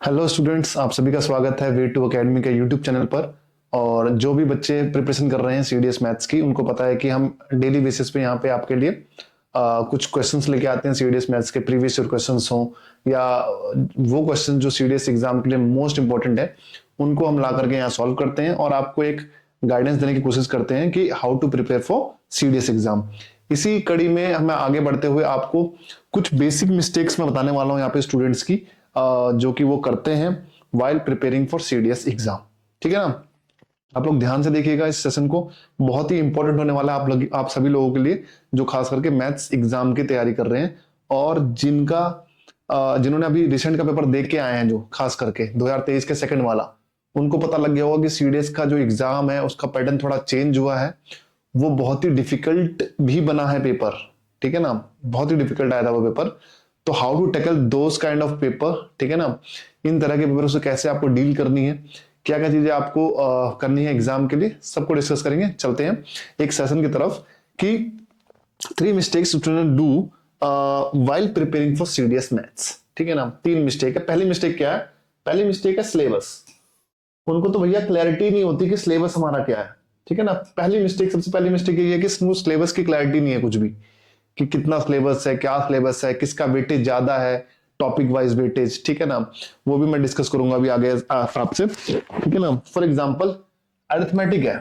Hello students, आप सभी का स्वागत है वे टू अकेडमी के यूट्यूब चैनल पर। और जो भी बच्चे प्रिपरेशन कर रहे हैं सीडीएस मैथ्स की, उनको पता है कि हम डेली बेसिस पे यहाँ पे आपके लिए कुछ क्वेश्चंस लेके आते हैं सीडीएस मैथ्स के। प्रीवियस ईयर क्वेश्चंस हों या वो क्वेश्चन जो सीडीएस एग्जाम के लिए मोस्ट इंपॉर्टेंट है, उनको हम ला करके यहाँ सॉल्व करते हैं और आपको एक गाइडेंस देने की कोशिश करते हैं कि how to prepare for CDS exam. इसी कड़ी में हमें आगे बढ़ते हुए आपको कुछ बेसिक मिस्टेक्स मैं बताने वाला हूँ यहाँ पे स्टूडेंट्स की, जो कि वो करते हैं while preparing for CDS exam. ठीक है ना। आप लोग ध्यान से देखिएगा इस सेशन को, बहुत ही इंपॉर्टेंट होने वाला है आप सभी लोगों के लिए जो खास करके मैथ्स एग्जाम की तैयारी कर रहे हैं और जिन्होंने अभी रिसेंट का पेपर देख के आए हैं, जो खास करके 2023 के सेकंड वाला, उनको पता लग गया होगा कि सीडीएस का जो एग्जाम है उसका पैटर्न थोड़ा चेंज हुआ है। वो बहुत ही डिफिकल्ट भी बना है पेपर। ठीक है ना, बहुत ही डिफिकल्ट आया था वो पेपर। तो how to tackle those kind of paper, ठीक है ना, इन तरह के पेपर से कैसे आपको डील करनी है, क्या क्या चीजें आपको करनी है एग्जाम के लिए, सबको डिस्कस करेंगे। चलते हैं एक सेशन की तरफ कि 3 mistakes student do while preparing for CDS maths. ठीक है ना, 3 मिस्टेक है। पहली मिस्टेक क्या है? पहली मिस्टेक है सिलेबस। उनको तो भैया क्लैरिटी नहीं होती कि सिलेबस हमारा क्या है। ठीक है ना, पहली मिस्टेक, सबसे पहली मिस्टेक ये है कि सिलेबस की क्लैरिटी नहीं है कुछ भी, कि कितना सिलेबस है, क्या सिलेबस है, किसका वेटेज ज्यादा है, टॉपिक वाइज वेटेज। ठीक है ना, वो भी मैं डिस्कस करूंगा अभी आगे आपसे। ठीक है ना, फॉर एग्जांपल अरिथमेटिक है।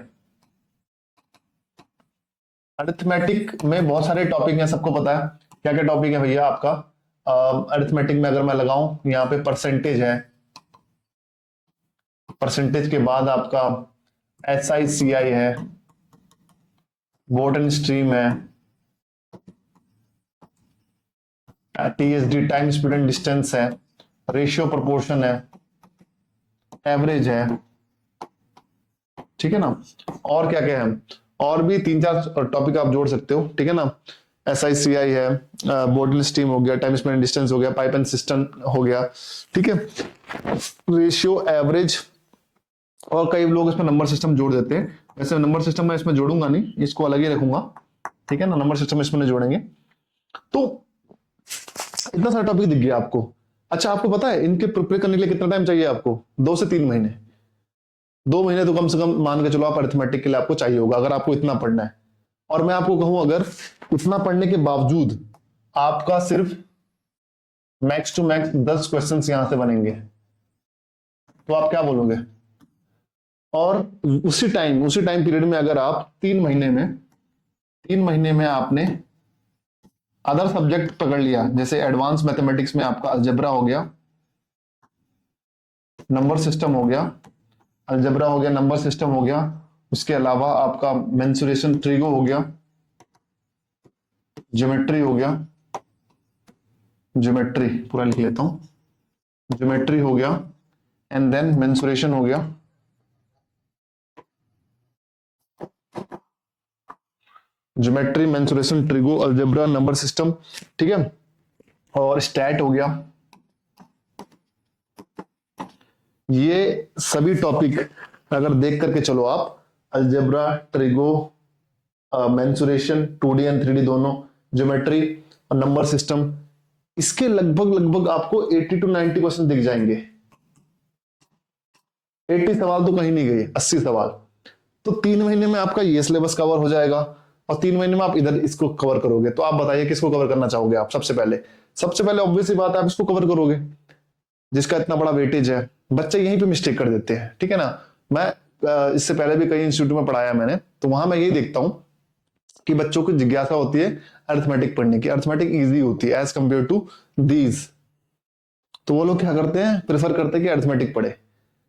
अरिथमेटिक में बहुत सारे टॉपिक हैं, सबको पता है क्या क्या टॉपिक है भैया आपका। अरिथमेटिक में अगर मैं लगाऊं, यहाँ पे परसेंटेज है, परसेंटेज के बाद आपका SI CI है, वोट एंड स्ट्रीम है, TSD time speed and distance है, रेशियो प्रोपोर्शन है, एवरेज है। ठीक है ना, और क्या क्या है, और भी 3-4 टॉपिक आप जोड़ सकते हो। ठीक है ना, SI CI है, वोट एंड स्ट्रीम हो गया, टाइम स्पीड एंड डिस्टेंस हो गया, पाइप एंड सिस्टम हो गया। ठीक है, रेशियो, एवरेज, और कई लोग इसमें नंबर सिस्टम जोड़ देते हैं। वैसे नंबर सिस्टम मैं इसमें जोड़ूंगा नहीं, इसको अलग ही रखूंगा। ठीक है ना, नंबर सिस्टम इसमें नहीं जोड़ेंगे। तो इतना सारा टॉपिक दिख गया आपको। अच्छा, आपको पता है इनके प्रिपेयर करने के लिए कितना टाइम चाहिए आपको? 2 से 3 महीने। 2 महीने तो कम से कम मान के चलो आप अरिथमेटिक के लिए आपको चाहिए होगा, अगर आपको इतना पढ़ना है। और मैं आपको कहूं, अगर इतना पढ़ने के बावजूद आपका सिर्फ मैक्स टू मैक्स 10 क्वेश्चंस यहां से बनेंगे, तो आप क्या बोलोगे? और उसी टाइम पीरियड में अगर आप 3 महीने में आपने अदर सब्जेक्ट पकड़ लिया, जैसे एडवांस मैथमेटिक्स में आपका अलजेब्रा हो गया, नंबर सिस्टम हो गया, अलजेब्रा हो गया, नंबर सिस्टम हो गया, उसके अलावा आपका मेंसुरेशन ट्रिगो हो गया, ज्योमेट्री हो गया, ज्योमेट्री पूरा लिख लेता हूं, ज्योमेट्री हो गया, एंड देन मेंसुरेशन हो गया, geometry, mensuration, trigo, algebra, number system. ठीक है, और स्टैट हो गया। ये सभी टॉपिक अगर देख करके चलो आप, algebra, trigo, mensuration, 2D and 3D दोनों, ज्योमेट्री और नंबर सिस्टम, इसके लगभग आपको 80 to 90% दिख जाएंगे। 80 सवाल तो कहीं नहीं गए, 80 सवाल। तो 3 महीने में आपका ये सिलेबस कवर हो जाएगा और 3 महीने में आप इधर इसको कवर करोगे। तो आप बताइए किसको कवर करना चाहोगे आप? सबसे पहले ऑब्वियस ही बात है, आप इसको कवर करोगे जिसका इतना बड़ा वेटेज है। बच्चे यहीं पे मिस्टेक कर देते हैं। ठीक है ना, मैं इससे पहले भी कई इंस्टीट्यूट में पढ़ाया मैंने, तो वहां मैं यही देखता हूं कि बच्चों को जिज्ञासा होती है अरिथमेटिक पढ़ने की। अरिथमेटिक इजी होती है एज कंपेयर टू दीज, तो वो लोग क्या करते हैं, प्रेफर करते हैं कि अरिथमेटिक पढ़े।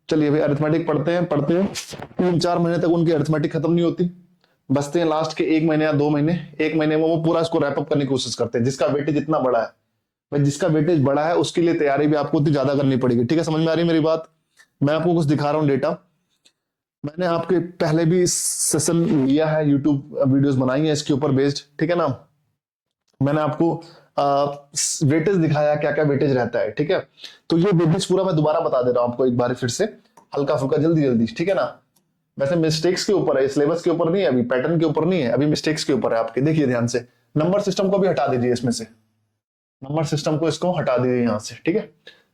चलिए भाई, अरिथमेटिक पढ़ते हैं 3-4 महीने तक उनकी अरिथमेटिक खत्म नहीं होती, बचते हैं लास्ट के 1 महीने या 2 महीने। 1 महीने में वो पूरा इसको रैप अप करने की कोशिश करते हैं, जिसका वेटेज इतना बड़ा है। भाई, जिसका वेटेज बड़ा है उसके लिए तैयारी भी आपको उतनी ज्यादा करनी पड़ेगी। ठीक है, समझ में आ रही है मेरी बात? मैं आपको कुछ दिखा रहा हूँ डेटा, मैंने आपके पहले भी सेशन लिया है, यूट्यूब वीडियोस बनाई है इसके ऊपर बेस्ड। ठीक है ना, मैंने आपको वेटेज दिखाया, क्या क्या वेटेज रहता है। ठीक है, तो ये वेटेज पूरा मैं दोबारा बता दे रहा हूं आपको एक बार फिर से, हल्का फुल्का, जल्दी जल्दी। ठीक है ना, वैसे मिस्टेक्स के ऊपर है, सिलेबस के ऊपर नहीं है, अभी पैटर्न के ऊपर नहीं है, अभी मिस्टेक्स के ऊपर है आपके। देखिए ध्यान से, नंबर सिस्टम को भी हटा दीजिए इसमें से, नंबर सिस्टम को इसको हटा दीजिए यहां से। ठीक है,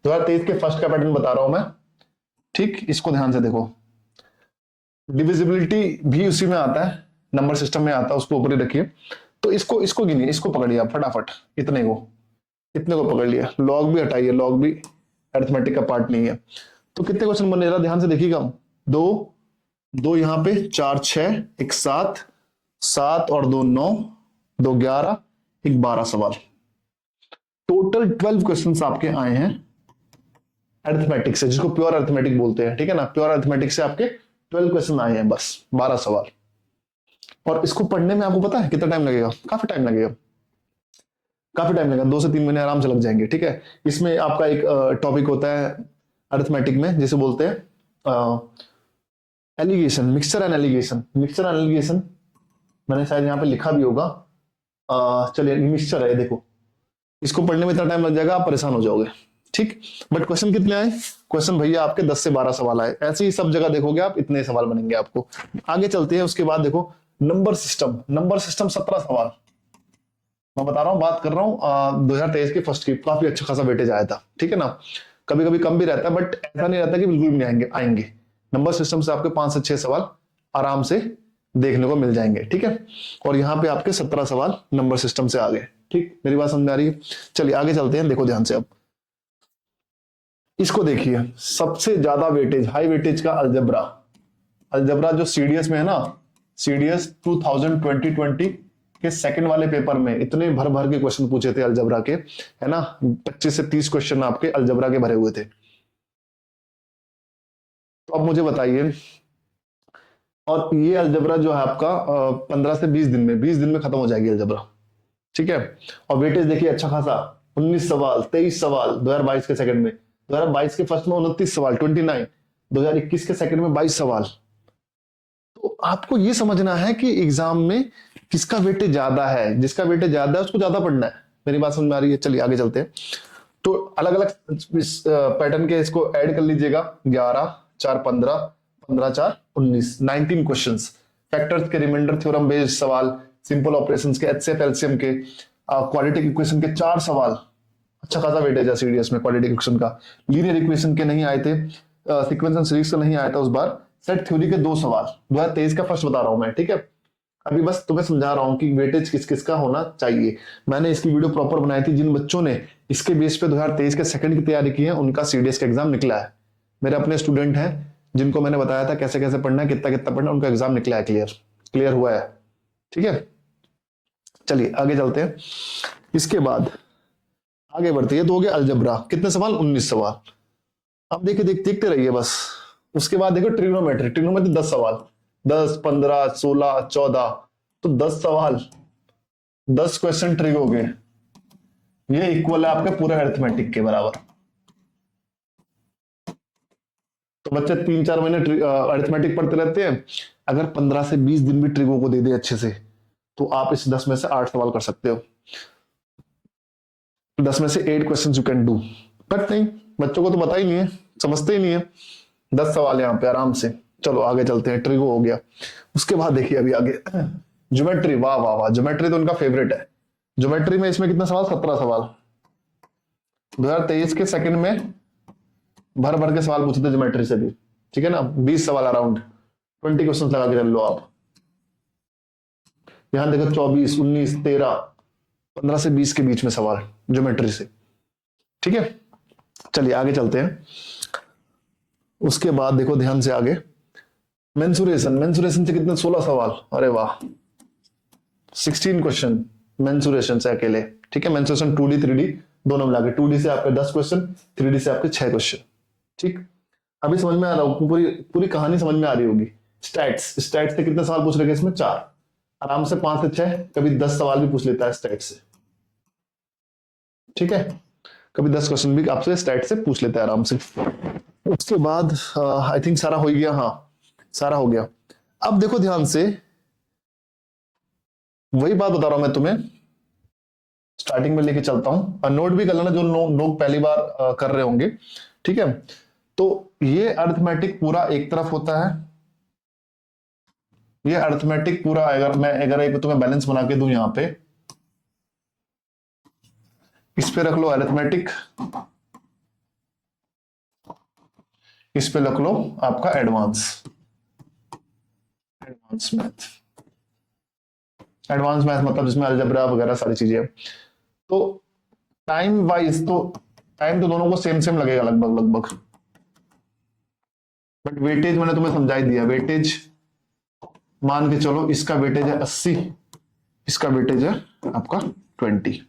2023 के फर्स्ट का पैटर्न बता रहा हूं मैं, ठीक। इसको ध्यान से देखो, डिविजिबिलिटी भी उसी में आता है, नंबर सिस्टम में आता है, उसको ऊपर ही रखिए। तो इसको गिनिए, इसको पकड़िए आप फटाफट, इतने को पकड़ लिया। लॉग भी हटाइए, लॉग भी अरिथमेटिक का पार्ट नहीं है। तो कितने क्वेश्चन बने, जरा ध्यान से देखिएगा। दो यहाँ पे, 4 6, एक 7, 7 और 2 9, 2 11, एक 12 सवाल। टोटल 12 क्वेश्चंस आपके आए हैं अरिथमेटिक से, जिसको प्योर अरिथमेटिक बोलते हैं, ठीक है ना। प्योर अरिथमेटिक से आपके 12 क्वेश्चन आए हैं, बस 12 सवाल। और इसको पढ़ने में आपको पता है कितना टाइम लगेगा? काफी टाइम लगेगा, 2 से 3 महीने आराम से लग जाएंगे, ठीक है। इसमें आपका एक टॉपिक होता है अरिथमेटिक में, जिसे बोलते हैं एलिगेशन, मिक्सचर एंड एलिगेशन। मैंने शायद यहाँ पे लिखा भी होगा, चलिए मिक्सचर है, देखो इसको पढ़ने में इतना टाइम लग जाएगा, आप परेशान हो जाओगे, ठीक। बट क्वेश्चन कितने आए? क्वेश्चन भैया आपके 10 से 12 सवाल आए। ऐसे ही सब जगह देखोगे आप, इतने सवाल बनेंगे आपको। आगे चलते हैं, उसके बाद देखो नंबर सिस्टम 17 सवाल। मैं बता रहा हूँ, बात कर रहा हूँ 2023 के फर्स्ट की, काफी अच्छा खासा वेटेज आया था, ठीक है ना। कभी कभी कम भी रहता है, बट ऐसा नहीं रहता कि बिल्कुल नहीं आएंगे। नंबर सिस्टम से आपके 5 से 6 सवाल आराम से देखने को मिल जाएंगे, ठीक है। और यहाँ पे आपके 17 सवाल नंबर सिस्टम से आ गए, ठीक। मेरी बात समझ आ रही है? चलिए आगे चलते हैं, देखो ध्यान से अब इसको देखिए। सबसे ज्यादा वेटेज, हाई वेटेज का अलजबरा जो सीडीएस में है ना, सीडीएस 2020 के सेकंड वाले पेपर में इतने भर भर के क्वेश्चन पूछे थे अलजबरा के, है ना। 25 से 30 क्वेश्चन आपके अलजबरा के भरे हुए थे। तो अब मुझे बताइए, और ये अलजबरा जो है आपका 15 से 20 दिन में खत्म हो जाएगी अलजबरा, ठीक है। और वेटेज देखिए अच्छा खासा, 19 सवाल, 23 सवाल 2022 के सेकंड में, 2022 के फर्स्ट में 29 सवाल 29, 2021 के सेकंड में 22 सवाल। तो आपको ये समझना है कि एग्जाम में किसका वेटेज ज्यादा है, जिसका वेटेज ज्यादा है उसको ज्यादा पढ़ना है। मेरी बात समझ में आ रही है? चलिए आगे चलते हैं। तो अलग अलग पैटर्न के इसको ऐड कर लीजिएगा, 11 4 15, 15 4 19, 19 क्वेश्चंस। फैक्टर्स के, रिमाइंडर थ्योरम बेस्ड सवाल, सिंपल ऑपरेशंस के, एचसीएफ एलसीएम के, क्वाड्रेटिक इक्वेशन के 4 सवाल। अच्छा खासा वेटेज है सीडीएस में क्वाड्रेटिक इक्वेशन का। लीनियर इक्वेशन के नहीं आए थे, सीक्वेंस एंड सीरीज का नहीं आया था उस बार। सेट थ्योरी के 2 सवाल, 2023 का फर्स्ट बता रहा हूं मैं, ठीक है। अभी बस तुम्हें समझा रहा हूं कि वेटेज किस किस का होना चाहिए। मैंने इसकी वीडियो प्रॉपर बनाई थी, जिन बच्चों ने इसके बेस पे 2023 के सेकंड की तैयारी की है, उनका सीडीएस का एग्जाम निकला है। मेरे अपने स्टूडेंट हैं जिनको मैंने बताया था कैसे कैसे पढ़ना है, कितना कितना पढ़ना है, उनका एग्जाम निकला है, क्लियर हुआ है, ठीक है। चलिए आगे चलते हैं। इसके बाद आगे बढ़ते हैं। तो हो गया अलजबरा, कितने सवाल? 19 सवाल। अब देखिए, देखते रहिए बस। उसके बाद देखो ट्रिग्नोमेट्री 10 सवाल, 10 15 16 14, तो 10 सवाल, 10 क्वेश्चन ट्रिग हो गए। ये इक्वल है आपके पूरे अरिथमेटिक के बराबर। तो बच्चे 3-4 महीने अरिथमेटिक पढ़ते रहते हैं, अगर 15 से 20 दिन भी ट्रिगो को दे दे अच्छे से, तो आप इस 10 में से 8 सवाल कर सकते हो। 10 में से 8 question you can do. But नहीं, बच्चों को तो पता ही नहीं है, समझते ही नहीं है। 10 सवाल यहाँ पे आराम से। चलो आगे चलते हैं, ट्रिगो हो गया। उसके बाद देखिए अभी आगे ज्योमेट्री, वाह वाह वाह, ज्योमेट्री तो उनका फेवरेट है। ज्योमेट्री में इसमें कितना सवाल? 17 सवाल। 2023 के सेकंड में भर भर के सवाल पूछे थे ज्योमेट्री से भी, ठीक है ना। 20 सवाल अराउंड, 20 क्वेश्चन लगा के चल लो आप। यहां देखो 24 19 13, 15 से 20 के बीच में सवाल ज्योमेट्री से, ठीक है। चलिए आगे चलते हैं। उसके बाद देखो ध्यान से आगे, मेंसुरेशन से कितने? 16 सवाल। अरे वाह, 16 क्वेश्चन मेंसुरेशन से अकेले, ठीक है। मेंसुरेशन 2D 3D दोनों मिला के, 2D से आपके 10 क्वेश्चन, 3D से आपके 6 क्वेश्चन, ठीक। अभी समझ में आ रहा होगा, पूरी कहानी समझ में आ रही होगी। स्टैट्स से कितने सवाल पूछ रहे हैं इसमें? 4। आराम से 5 से 6, कभी 10 सवाल भी पूछ लेता है स्टैट्स से, ठीक है। कभी 10 क्वेश्चन भी आपसे स्टैट से पूछ लेता है आराम से। उसके बाद आई थिंक सारा हो गया, हाँ सारा हो गया। अब देखो ध्यान से, वही बात बता रहा हूं मैं तुम्हें, स्टार्टिंग में लेके चलता हूं, और नोट भी कर लेना जो लोग पहली बार कर रहे होंगे, ठीक है। तो ये अरिथमेटिक पूरा एक तरफ होता है, ये अरिथमेटिक पूरा, अगर एक तुम्हें बैलेंस बना के दूं यहां पे, इस पे रख लो अरिथमेटिक, इस पे लिख लो आपका एडवांस मैथ। एडवांस मैथ मतलब जिसमें अलजेब्रा वगैरह सारी चीजें। तो टाइम वाइज तो टाइम तो दोनों को सेम सेम लगेगा लगभग लगभग, बट वेटेज मैंने तुम्हें समझा ही दिया। वेटेज मान के चलो, इसका वेटेज है 80, इसका वेटेज है आपका 20।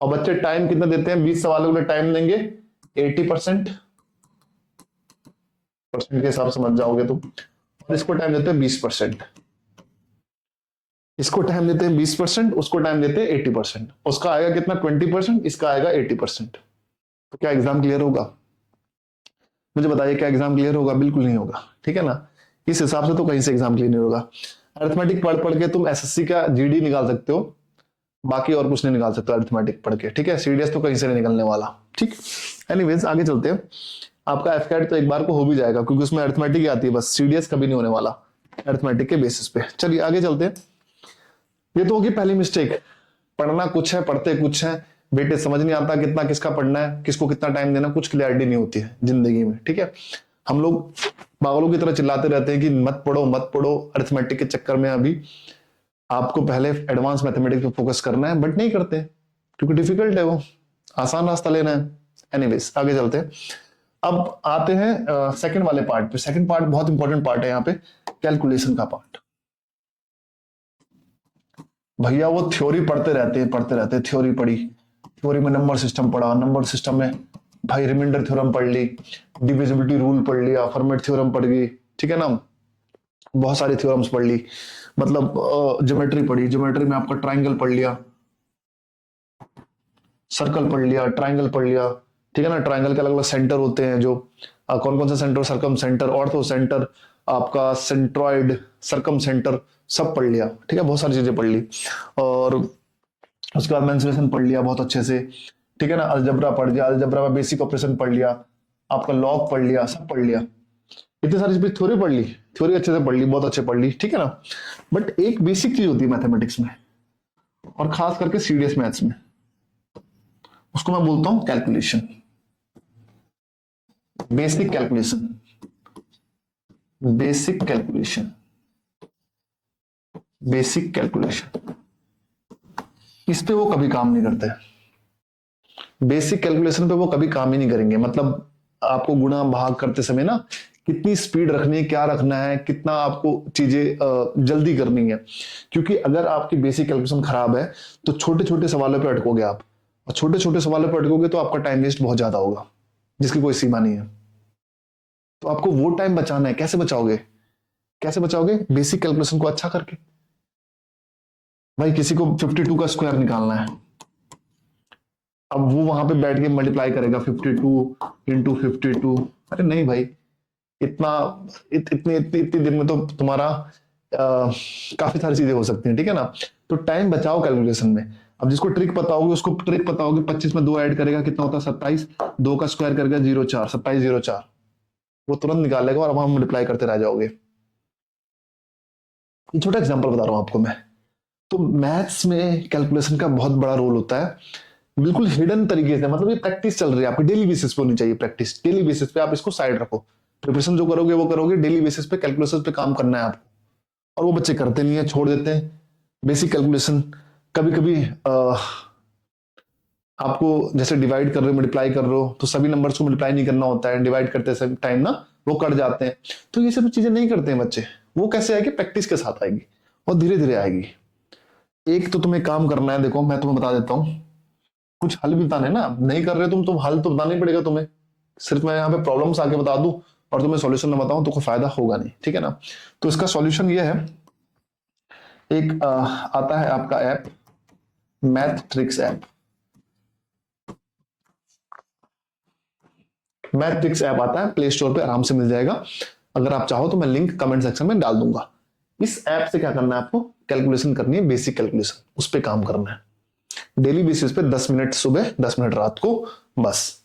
और बच्चे टाइम कितना देते हैं? 20 सवालों के लिए टाइम देंगे 80%, परसेंट के हिसाब से समझ जाओगे तुम। और इसको टाइम देते हैं 20%, इसको टाइम देते हैं 20%, उसको टाइम देते हैं 80%। उसका आएगा कितना? 20%, इसका आएगा 80%। तो क्या एग्जाम क्लियर होगा? मुझे बताइए, क्या एग्जाम क्लियर होगा? बिल्कुल नहीं होगा, ठीक है ना। इस हिसाब से तो कहीं से एग्जाम क्लियर नहीं होगा। अरिथमेटिक पढ़ पढ़ के तुम एसएससी का जीडी निकाल सकते हो, बाकी और कुछ नहीं निकाल सकते अरिथमेटिक पढ़ के, ठीक है। सीडीएस तो कहीं से नहीं निकलने वाला, ठीक। एनीवेज आगे चलते हैं। आपका एफकैट तो एक बार को हो भी जाएगा, क्योंकि उसमें अरिथमेटिक आती है बस, सीडीएस कभी नहीं होने वाला अरिथमेटिक के बेसिस पे। चलिए आगे चलते हैं। ये तो होगी पहली मिस्टेक, पढ़ना कुछ है पढ़ते कुछ है, बेटे समझ नहीं आता कितना किसका पढ़ना है, किसको कितना टाइम देना, कुछ क्लैरिटी नहीं होती है जिंदगी में, ठीक है। हम लोग पागलों की तरह चिल्लाते रहते हैं कि मत पढ़ो अरिथमेटिक के चक्कर में। अभी आपको पहले एडवांस मैथमेटिक्स पे फोकस करना है, बट नहीं करते क्योंकि डिफिकल्ट है, वो आसान रास्ता लेना है। एनीवेज आगे चलते हैं। अब आते हैं सेकंड वाले पार्ट पे। सेकंड पार्ट बहुत इंपॉर्टेंट पार्ट है यहाँ पे, कैलकुलेशन का पार्ट। भैया वो थ्योरी पढ़ते रहते हैं, थ्योरी पढ़ी, थ्योरी में नंबर सिस्टम पढ़ा, नंबर सिस्टम में भाई रिमाइंडर थ्योरम पढ़ ली, डिविजिबिलिटी रूल पढ़ लिया, फॉर्मेट थ्योरम पढ़ गई, ठीक है ना। बहुत सारी थ्योरम्स पढ़ ली, मतलब ज्योमेट्री पढ़ी, ज्योमेट्री में आपका ट्राइंगल पढ़ लिया, सर्कल पढ़ लिया, ट्राइंगल पढ़ लिया, ठीक है ना। ट्राइंगल के अलग अलग सेंटर होते हैं, जो कौन कौन सा centre? Circum centre, ortho centre, आपका सेंट्रॉइड, सर्कम सेंटर, सब पढ़ लिया, ठीक है। बहुत सारी चीजें पढ़ ली। और उसके बाद मेंसुरेशन पढ़ लिया बहुत अच्छे से, ठीक है ना। अलजबरा पढ़ लिया, अलजबरा में बेसिक ऑपरेशन पढ़ लिया, आपका लॉग पढ़ लिया, सब पढ़ लिया। इतनी सारी चीजें, थ्योरी पढ़ ली, थ्योरी अच्छे से पढ़ ली, बहुत अच्छे पढ़ ली, ठीक है ना। बट एक बेसिक चीज होती है मैथमेटिक्स में, और खास करके सीडीएस मैथ्स में, उसको मैं बोलता हूं calculation, basic calculation, basic calculation, basic calculation. इस पे वो कभी काम नहीं करते, बेसिक कैलकुलेशन पे वो कभी काम ही नहीं करेंगे। मतलब आपको गुणा भाग करते समय ना कितनी स्पीड रखनी है, क्या रखना है, कितना आपको चीजें जल्दी करनी है। क्योंकि अगर आपकी बेसिक कैलकुलेशन खराब है तो छोटे छोटे सवालों पे अटकोगे आप, और छोटे छोटे सवालों पे अटकोगे तो आपका टाइम वेस्ट बहुत ज्यादा होगा, जिसकी कोई सीमा नहीं है। तो आपको वो टाइम बचाना है, कैसे बचाओगे? कैसे बचाओगे? बेसिक कैलकुलेशन को अच्छा करके। भाई किसी को 52 का स्क्वायर निकालना है, अब वो वहां पे बैठ के मल्टीप्लाई करेगा 52 इंटू 52। अरे नहीं भाई, इतना इतने इतने इतने दिन में तो तुम्हारा काफी सारी चीजें हो सकती हैं, ठीक है ना। तो टाइम बचाओ कैलकुलेशन में। अब जिसको ट्रिक पता होगी उसको ट्रिक पता होगी, 25 में 2 ऐड करेगा कितना होता है? 27, 2 का स्क्वायर करेगा 04, 2704, वो तुरंत निकालेगा और वहां मल्टीप्लाई करते रह जाओगे। ये छोटा एग्जांपल बता रहा हूं आपको मैं। तो मैथ्स में कैलकुलेशन का बहुत बड़ा रोल होता है, बिल्कुल हिडन तरीके से। मतलब ये प्रैक्टिस चल रही है आपकी, डेली बेसिस पे होनी चाहिए प्रैक्टिस, डेली बेसिस पे आप इसको साइड रखो। प्रिपरेशन जो करोगे वो करोगे, डेली बेसिस पे कैलकुलेशन पे काम करना है आपको। और वो बच्चे करते नहीं है, छोड़ देते हैं बेसिक कैलकुलेशन। कभी कभी आपको जैसे डिवाइड कर रहे हो, मल्टीप्लाई कर रहे हो, तो सभी नंबर्स को मल्टीप्लाई नहीं करना होता है, डिवाइड करते टाइम ना वो कट जाते हैं। तो ये सब चीजें नहीं करते हैं बच्चे। वो कैसे आएगी? प्रैक्टिस के साथ आएगी, और धीरे धीरे आएगी। एक तो तुम्हें काम करना है, देखो मैं तुम्हें बता देता हूँ, कुछ हल भी बताने ना, नहीं कर रहे तुम हल तो बताना ही पड़ेगा तुम्हें। सिर्फ मैं यहाँ पे प्रॉब्लम्स आके बता दूं और तुम्हें सॉल्यूशन ना बताऊं तो कोई फायदा होगा नहीं, ठीक है ना। तो इसका सॉल्यूशन ये है, एक आता है आपका app, math tricks app. Math tricks app आता है, प्ले स्टोर पे आराम से मिल जाएगा। अगर आप चाहो तो मैं लिंक कमेंट सेक्शन में डाल दूंगा। इस ऐप से क्या करना है आपको? कैलकुलेशन करनी है, बेसिक कैलकुलेशन, उस पर काम करना है डेली बेसिस पे। 10 मिनट सुबह, 10 मिनट रात को, बस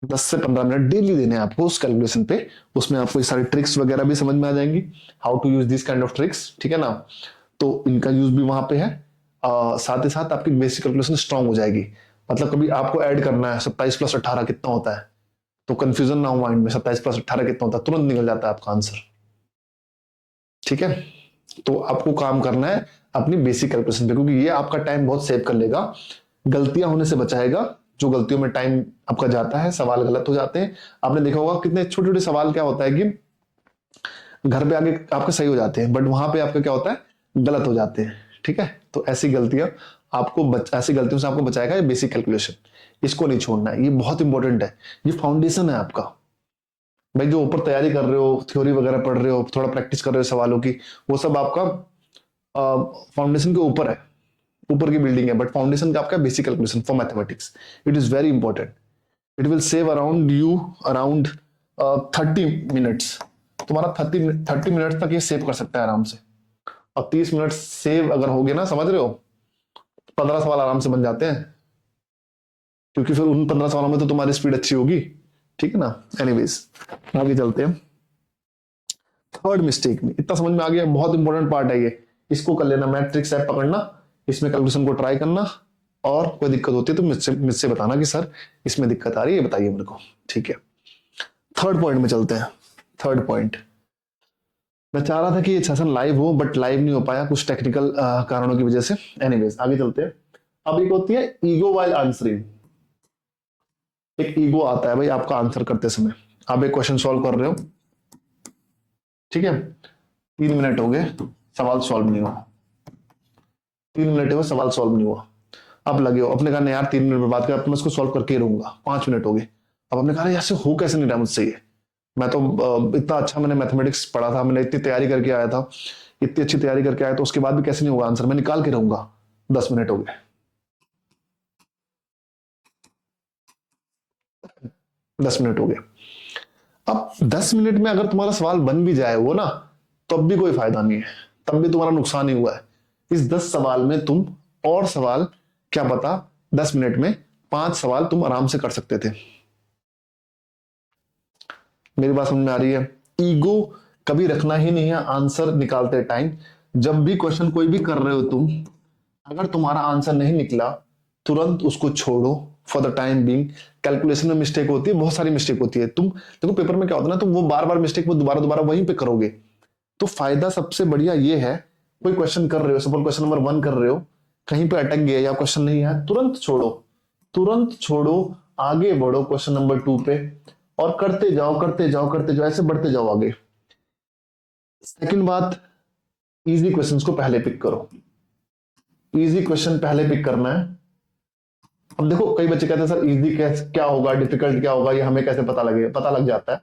10 से 15 मिनट डेली देने हैं आपको उस कैलकुलेशन पे। उसमें आपको ये सारी ट्रिक्स वगैरह भी समझ में आ जाएंगी, how to use this kind of tricks, ठीक है ना। तो इनका यूज भी वहां पे है। साथ ही साथ आपकी बेसिक कैलकुलेशन स्ट्रांग हो जाएगी। मतलब कभी आपको ऐड करना है 27 + 18 कितना होता है, तो कंफ्यूजन ना हो माइंड में, 27+18 कितना होता है, तुरंत निकल जाता है आपका आंसर। ठीक है, तो आपको काम करना है अपनी बेसिक कैलकुलेशन पे, क्योंकि ये आपका टाइम बहुत सेव कर लेगा, गलतियां होने से बचाएगा। जो गलतियों में टाइम आपका जाता है, सवाल गलत हो जाते हैं। आपने देखा होगा कितने छोटे छोटे सवाल क्या होता है कि घर पे आगे आपके सही हो जाते हैं, बट वहां पे आपका क्या होता है, गलत हो जाते हैं। ठीक है, तो ऐसी गलतियां ऐसी गलतियों से आपको बचाएगा ये बेसिक कैलकुलेशन। इसको नहीं छोड़ना है, ये बहुत इंपॉर्टेंट है, ये फाउंडेशन है आपका। भाई जो ऊपर तैयारी कर रहे हो, थ्योरी वगैरह पढ़ रहे हो, थोड़ा प्रैक्टिस कर रहे हो सवालों की, वो सब आपका फाउंडेशन के ऊपर है, ऊपर की बिल्डिंग है, बट फाउंडेशन का आपका basic calculation for mathematics, it is very important. It will save around 30 minutes. तुम्हारा 30 मिनट्स तक ये सेव कर सकता है आराम से। और 30 मिनट सेव अगर हो गए ना, समझ रहे हो, 15 सवाल आराम से बन जाते हैं, क्योंकि फिर उन 15 सवालों में तो तुम्हारी स्पीड अच्छी होगी। ठीक है ना। एनीवेज आगे चलते हैं। थर्ड मिस्टेक में इतना समझ में आ गया, बहुत इंपॉर्टेंट पार्ट है ये, इसको कर लेना, मैट्रिक्स ऐप पकड़ना, इसमें कैलकुलेशन को ट्राई करना, और कोई दिक्कत होती है तो मुझसे बताना कि सर इसमें दिक्कत आ रही है, ये बताइए मेरे को। ठीक है, थर्ड पॉइंट में चलते हैं। थर्ड पॉइंट, मैं चाह रहा था कि ये सेशन लाइव हो, बट लाइव नहीं हो पाया कुछ टेक्निकल कारणों की वजह से। एनीवेज आगे चलते हैं। अब एक होती है ईगो वाइल आंसरिंग। एक ईगो आता है भाई आपका आंसर करते समय। आप एक क्वेश्चन सॉल्व कर रहे हो, ठीक है, 3 मिनट हो गए, सवाल सॉल्व नहीं हुआ। 3 मिनट हुए, सवाल सॉल्व नहीं हुआ। अब लगे हो, अपने कहा नहीं यार 3 मिनट में बात कर, अब मैं इसको सॉल्व करके ही रहूंगा। 5 मिनट हो गए, अब अपने कहा ऐसे हो कैसे नहीं रहा मुझसे ये, मैं तो इतना अच्छा मैंने मैथमेटिक्स पढ़ा था, मैंने इतनी तैयारी करके आया था, इतनी अच्छी तैयारी करके आया, तो उसके बाद भी कैसे नहीं होगा आंसर, मैं निकाल के रहूंगा। 10 मिनट हो गए, 10 मिनट हो गए। अब 10 मिनट में अगर तुम्हारा सवाल बन भी जाए वो ना, तब भी कोई फायदा नहीं है, तब भी तुम्हारा नुकसान ही हुआ है। इस 10 सवाल में तुम और सवाल, क्या पता 10 मिनट में 5 सवाल तुम आराम से कर सकते थे। मेरी बात समझ में आ रही है। ईगो कभी रखना ही नहीं है आंसर निकालते टाइम। जब भी क्वेश्चन कोई भी कर रहे हो तुम, अगर तुम्हारा आंसर नहीं निकला, तुरंत उसको छोड़ो for the time being. Calculation में मिस्टेक होती है, बहुत सारी मिस्टेक होती है। तुम देखो पेपर में क्या होता है ना, तुम वो बार बार मिस्टेक वो दोबारा दोबारा वहीं पे करोगे। तो फायदा सबसे बढ़िया ये है, कोई क्वेश्चन कर रहे हो, सपोज क्वेश्चन नंबर 1 कर रहे हो, कहीं पे अटक गया या क्वेश्चन नहीं है, तुरंत छोड़ो, तुरंत छोड़ो, आगे बढ़ो क्वेश्चन नंबर 2 पे, और करते जाओ करते जाओ करते जाओ, ऐसे बढ़ते जाओ आगे। सेकंड बात, इजी क्वेश्चंस को पहले पिक करो। इजी क्वेश्चन पहले पिक करना है। अब देखो कई बच्चे कहते हैं सर इजी क्या होगा, डिफिकल्ट क्या होगा, ये हमें कैसे पता लगेगा। पता लग जाता है,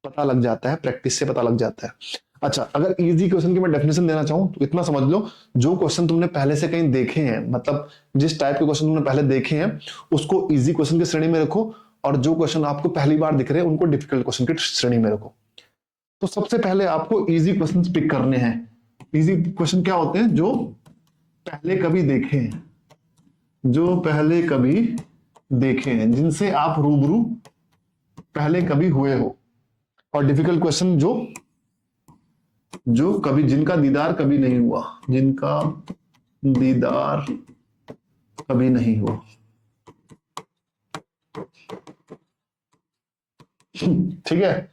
पता लग जाता है, प्रैक्टिस से पता लग जाता है। अच्छा, अगर इजी क्वेश्चन की मैं डेफिनेशन देना चाहूं तो इतना समझ लो, जो क्वेश्चन तुमने पहले से कहीं देखे हैं, मतलब जिस टाइप के क्वेश्चन तुमने पहले देखे हैं, उसको इजी क्वेश्चन की श्रेणी में रखो, और जो क्वेश्चन आपको पहली बार दिख रहे हैं उनको डिफिकल्ट क्वेश्चन की श्रेणी में रखो। तो सबसे पहले आपको इजी क्वेश्चन पिक करने हैं। इजी क्वेश्चन क्या होते हैं, जो पहले कभी देखे हैं, जो पहले कभी देखे हैं, जिनसे आप रूबरू पहले कभी हुए हो। और डिफिकल्ट क्वेश्चन जो कभी, जिनका दीदार कभी नहीं हुआ, जिनका दीदार कभी नहीं हुआ। ठीक है,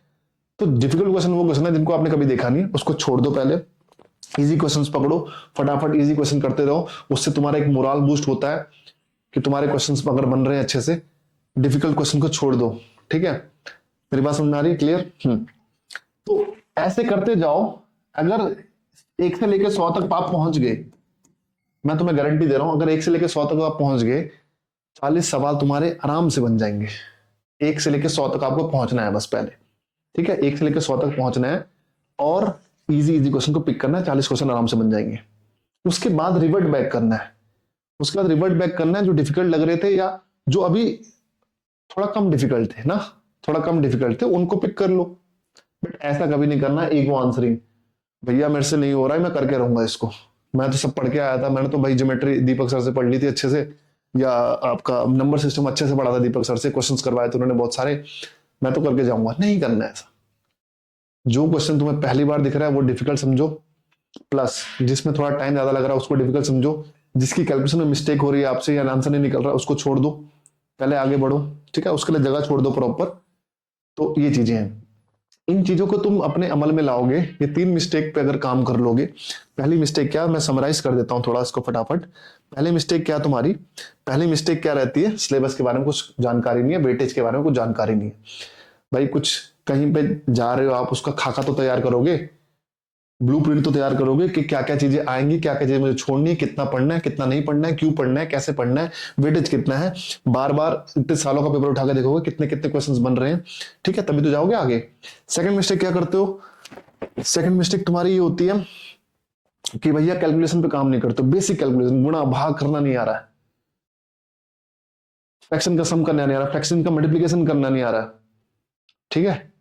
तो डिफिकल्ट क्वेश्चन वो क्वेश्चन है जिनको आपने कभी देखा नहीं है, उसको छोड़ दो पहले। इजी क्वेश्चंस पकड़ो, फटाफट इजी क्वेश्चन करते रहो, उससे तुम्हारा एक मोरल बूस्ट होता है कि तुम्हारे क्वेश्चंस अगर बन रहे हैं अच्छे से। डिफिकल्ट क्वेश्चन को छोड़ दो, ठीक है। मेरी बात समझ में आ रही है, क्लियर? तो ऐसे करते जाओ, अगर 1 से लेकर 100 तक आप पहुंच गए, मैं तुम्हें गारंटी दे रहा हूं, अगर 1 से लेकर 100 तक आप पहुंच गए, 40 सवाल तुम्हारे आराम से बन जाएंगे। 1 से लेकर 100 तक आपको पहुंचना है बस पहले, ठीक है, 1 से लेकर 100 तक पहुंचना है, और इजी क्वेश्चन को पिक करना है, 40 क्वेश्चन आराम से बन जाएंगे। उसके बाद रिवर्ट बैक करना है, उसके बाद रिवर्ट बैक करना है, जो डिफिकल्ट लग रहे थे या जो अभी थोड़ा कम डिफिकल्ट थे ना, थोड़ा कम डिफिकल्ट थे, उनको पिक कर लो। बट ऐसा कभी नहीं करना ईगो आंसरिंग, भैया मेरे से नहीं हो रहा है, मैं करके रहूंगा इसको, मैं तो सब पढ़ के आया था, मैंने तो भाई ज्योमेट्री दीपक सर से पढ़ ली थी अच्छे से, या आपका नंबर सिस्टम अच्छे से पढ़ा था दीपक सर से, क्वेश्चंस करवाए थे उन्होंने बहुत सारे, मैं तो करके जाऊंगा। नहीं करना है ऐसा। जो क्वेश्चन तुम्हें पहली बार दिख रहा है वो डिफिकल्ट समझो, प्लस जिसमें थोड़ा टाइम ज्यादा लग रहा है उसको डिफिकल्ट समझो, जिसकी कैलकुलेशन में मिस्टेक हो रही है आपसे या आंसर नहीं निकल रहा उसको छोड़ दो, पहले आगे बढ़ो, ठीक है, उसके लिए जगह छोड़ दो प्रॉपर, तो ये चीजें हैं, इन चीजों को तुम अपने अमल में लाओगे। ये 3 मिस्टेक पे अगर काम कर लोगे, पहली मिस्टेक क्या, मैं समराइज कर देता हूं थोड़ा इसको फटाफट। पहली मिस्टेक क्या तुम्हारी, पहली मिस्टेक क्या रहती है, सिलेबस के बारे में कुछ जानकारी नहीं है, वेटेज के बारे में कुछ जानकारी नहीं है। भाई कुछ कहीं पे जा रहे हो आप, उसका खाका तो तैयार करोगे, ब्लूप्रिंट तो तैयार करोगे कि क्या क्या चीजें आएंगी, क्या क्या चीजें मुझे छोड़नी है, कितना पढ़ना है, कितना नहीं पढ़ना है, क्यों पढ़ना है, कैसे पढ़ना है, वेटेज कितना है। बार बार इतने सालों का पेपर उठा के देखोगे कितने कितने क्वेश्चंस बन रहे हैं, ठीक है, तभी तो जाओगे आगे। सेकंड मिस्टेक क्या करते हो, सेकंड मिस्टेक तुम्हारी ये होती है कि भैया कैलकुलेशन पे काम नहीं करते, बेसिक कैलकुलेशन, गुणा भाग करना नहीं आ रहा है, फ्रैक्शन का सम करना नहीं आ रहा, फ्रैक्शन का मल्टीप्लिकेशन करना नहीं आ रहा, ठीक है,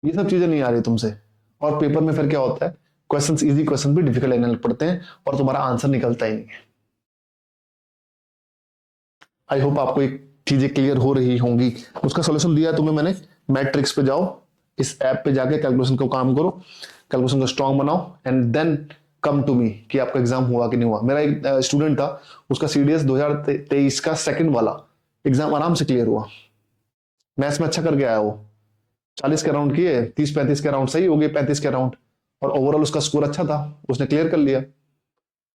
ये सब चीजें नहीं आ रही तुमसे। और पेपर में फिर क्या होता है, क्वेश्चंस इजी क्वेश्चन भी डिफिकल्ट लगने लग पड़ते हैं और तुम्हारा आंसर निकलता ही नहीं है। आई होप आपको एक चीजें क्लियर हो रही होंगी। उसका सोल्यूशन दिया है तुम्हें मैंने, मैट्रिक्स पे जाओ, इस ऐप पे जाके कैलकुलेशन को काम करो, कैलकुलेशन को स्ट्रांग बनाओ and then come to me कि आपका एग्जाम हुआ कि नहीं हुआ। मेरा एक स्टूडेंट था, उसका सीडीएस 2023 का सेकंड वाला एग्जाम आराम से क्लियर हुआ, मैथ्स में अच्छा करके आया वो, 40 के राउंड किए, 30-35 के राउंड सही हो गए, 35 के राउंड, और ओवरऑल उसका स्कोर अच्छा था, उसने क्लियर कर लिया।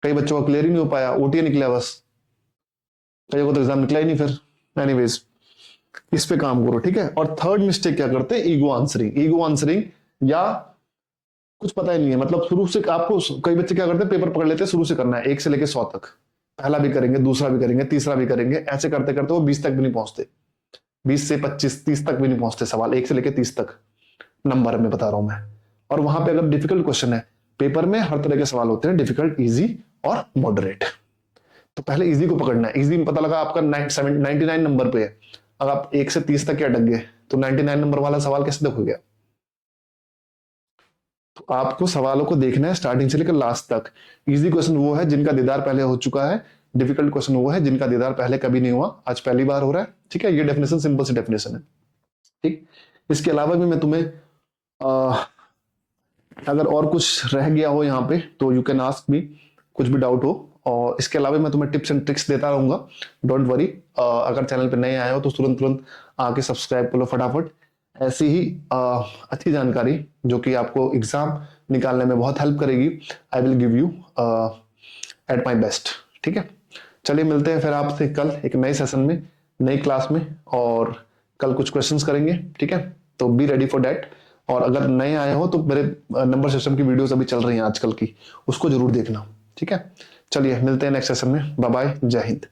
कई बच्चों का क्लियर ही नहीं हो पाया, ओटीए निकला बस, कई को तो एग्जाम निकला ही नहीं फिर। एनीवेज, इस पे काम करो, ठीक है। और थर्ड मिस्टेक क्या करते हैं, ईगो आंसरिंग, ईगो आंसरिंग, या कुछ पता ही नहीं है, मतलब शुरू से आपको, कई बच्चे क्या करते हैं, पेपर पकड़ लेते हैं, शुरू से करना है 1 से लेकर 100 तक, पहला भी करेंगे, दूसरा भी करेंगे, तीसरा भी करेंगे, ऐसे करते करते वो 20 तक भी नहीं पहुंचते, 20 से 25 30 तक भी नहीं पहुंचते सवाल, 1 से लेकर 30 तक नंबर में बता रहा हूं मैं। और वहां पे अगर डिफिकल्ट क्वेश्चन है, पेपर में हर तरह के सवाल होते हैं, डिफिकल्ट, इजी और मॉडरेट। तो पहले इजी को पकड़ना है। इजी में पता लगा आपका 99 नंबर पे है, अगर आप 1 से 30 तक क्या अटक गए, तो 99 नंबर वाला सवाल कैसे तक हो गया। तो आपको सवालों को देखना है स्टार्टिंग से लेकर लास्ट तक। इजी क्वेश्चन वो है जिनका दीदार पहले हो चुका है, डिफिकल्ट क्वेश्चन वो है जिनका दीदार पहले कभी नहीं हुआ, आज पहली बार हो रहा है, ठीक है। ये डेफिनेशन सिंपल सी डेफिनेशन है, ठीक। इसके अलावा भी मैं तुम्हें अगर और कुछ रह गया हो यहाँ पे तो यू कैन आस्क मी, कुछ भी डाउट हो। और इसके अलावा मैं तुम्हें टिप्स एंड ट्रिक्स देता रहूंगा, डोंट वरी। अगर चैनल पे नए आए हो तो तुरंत तुरंत आके सब्सक्राइब कर लो फटाफट। ऐसी ही अच्छी जानकारी जो कि आपको एग्जाम निकालने में बहुत हेल्प करेगी, I will give you at my best, ठीक है। चलिए मिलते हैं फिर आपसे कल एक नए सेशन में, नई क्लास में, और कल कुछ क्वेश्चंस करेंगे, ठीक है। तो बी रेडी फॉर दैट। और अगर नए आए हो तो मेरे नंबर सिस्टम की वीडियोस अभी चल रही हैं आजकल की, उसको जरूर देखना, ठीक है। चलिए मिलते हैं नेक्स्ट सेशन में, बाय बाय, जय हिंद।